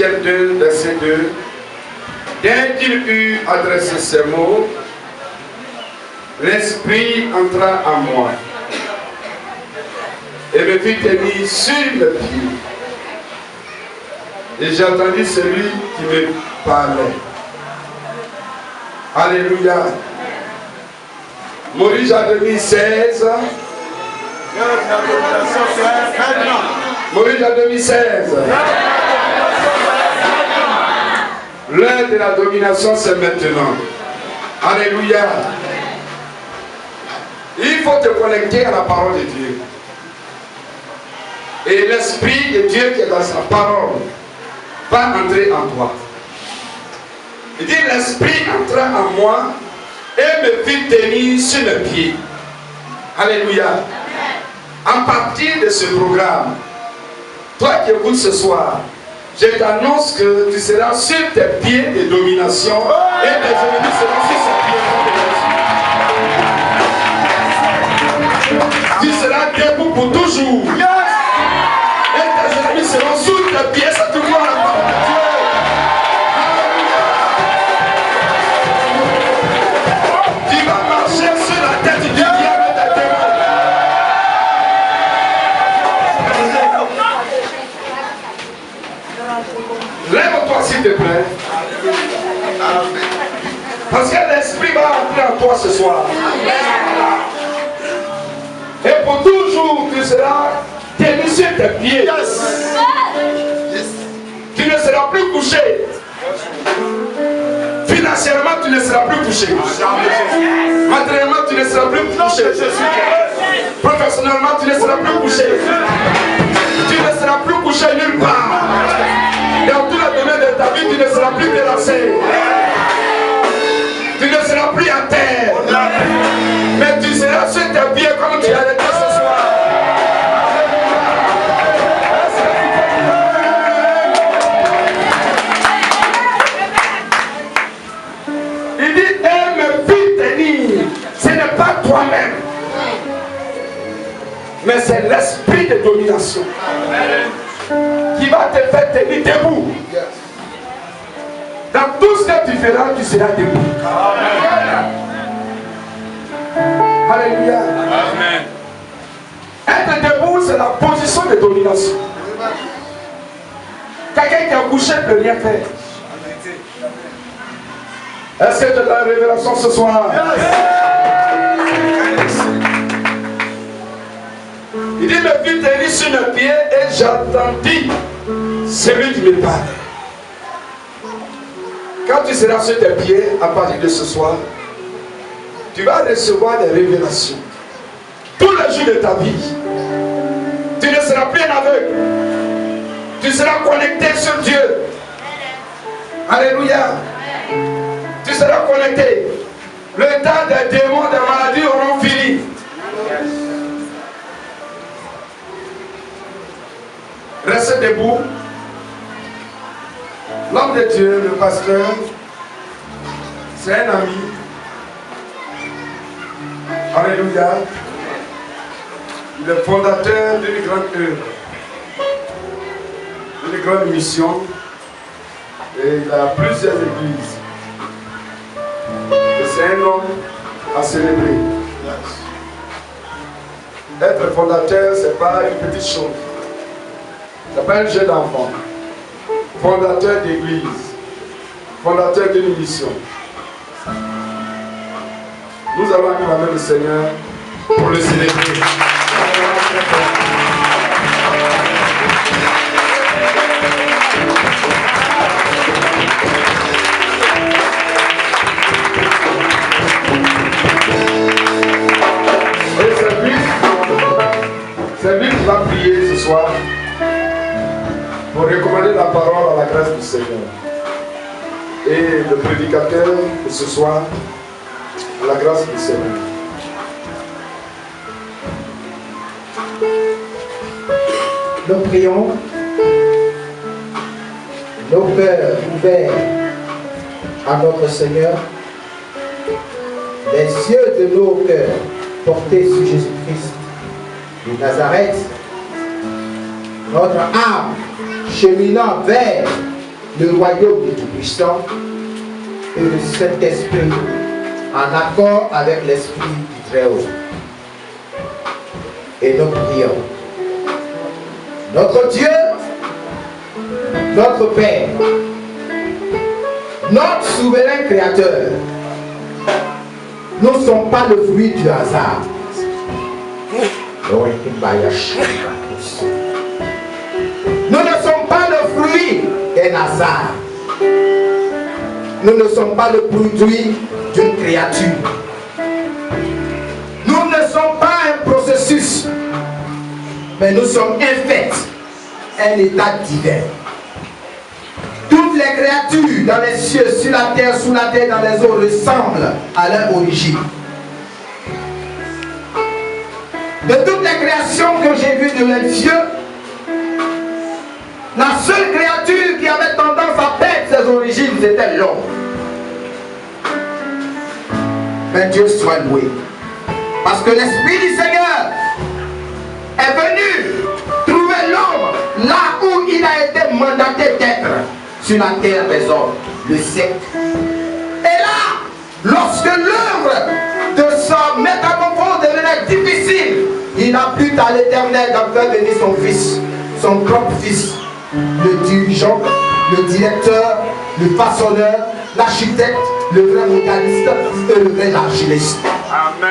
Éphésiens 2, verset 2. Dès qu'il eut adressé ces mots, l'Esprit entra en moi et me fit tenir sur le pied. Et j'ai entendu celui qui me parlait. Alléluia. Maurice en 2016. Maurice en 2016. L'heure de la domination, c'est maintenant. Alléluia. Il faut te connecter à la parole de Dieu. Et l'Esprit de Dieu qui est dans sa parole va entrer en toi. Il dit, l'Esprit entra en moi et me fit tenir sur le pied. Alléluia. À partir de ce programme, toi qui écoutes ce soir, je t'annonce que tu seras sur tes pieds de domination et tes ennemis seront sur ses pieds. Tu seras debout pour toujours. Et tes ennemis seront sous tes pieds. Ça te voit la parole de Dieu. Tu vas marcher sur la tête du diable et des démons. Lève-toi s'il te plaît. Parce que l'Esprit va entrer en toi ce soir. Et pour toujours, tu seras tenu sur tes pieds. Tu ne seras plus couché. Financièrement, tu ne seras plus couché. Matériellement, tu ne seras plus couché. Professionnellement, tu ne seras plus couché. Tu ne seras plus couché nulle part. Dans tout le domaine de ta vie, tu ne seras plus délaissé. Tu ne seras plus à terre. Mais tu seras sur tes pieds comme tu as été ce soir. Il dit, elle me fit tenir. Ce n'est pas toi-même. Mais c'est l'esprit de domination qui va te faire tenir debout. Dans tout ce que tu feras, tu seras debout. Alléluia. Amen. Être debout, c'est la position de domination. Quelqu'un qui a couché ne peut rien faire. Est-ce que tu as la révélation ce soir? Il dit, me fit tenir sur le pied et j'attendis celui qui me parlait. Quand tu seras sur tes pieds, à partir de ce soir, tu vas recevoir des révélations. Tous les jours de ta vie, tu ne seras plus un aveugle. Tu seras connecté sur Dieu. Alléluia. Tu seras connecté. Le temps des démons, des maladies auront fini. Restez debout. L'homme de Dieu, le pasteur, c'est un ami. Alléluia. Il est fondateur d'une grande œuvre, d'une grande mission. Et il a plusieurs églises. Et c'est un homme à célébrer. Être fondateur, ce n'est pas une petite chose. Ce n'est pas un jeu d'enfant. Fondateur d'église, fondateur d'une mission. Nous allons acclamer le Seigneur pour le célébrer. Et c'est lui qui va prier ce soir pour recommander la parole à la grâce du Seigneur. Et le prédicateur de ce soir, à la grâce du Seigneur. Nous prions, nos cœurs ouverts à notre Seigneur, les yeux de nos cœurs portés sur Jésus-Christ de Nazareth, notre âme cheminant vers le royaume du Tout-Puissant et le Saint-Esprit en accord avec l'Esprit du Très-Haut. Et nous prions. Notre Dieu, notre Père, notre souverain Créateur, nous ne sommes pas le fruit du hasard. Nous ne sommes pas le fruit d'un hasard. Nous ne sommes pas le produit d'une créature. Nous ne sommes pas un processus, mais nous sommes un fait, un état divin. Toutes les créatures dans les cieux, sur la terre, sous la terre, dans les eaux ressemblent à leur origine. De toutes les créations que j'ai vues de mes yeux, la seule créature qui avait tendance à perdre ses origines, c'était l'homme. Mais Dieu soit loué. Parce que l'Esprit du Seigneur est venu trouver l'homme là où il a été mandaté d'être, sur la terre des hommes, le siècle. Et là, lorsque l'œuvre de sa métamorphose devenait difficile, il a plu à l'Éternel d'en faire venir son fils, son propre fils, le dirigeant, le directeur, le façonneur, l'architecte, le vrai mécaniste et le vrai archiviste. Amen.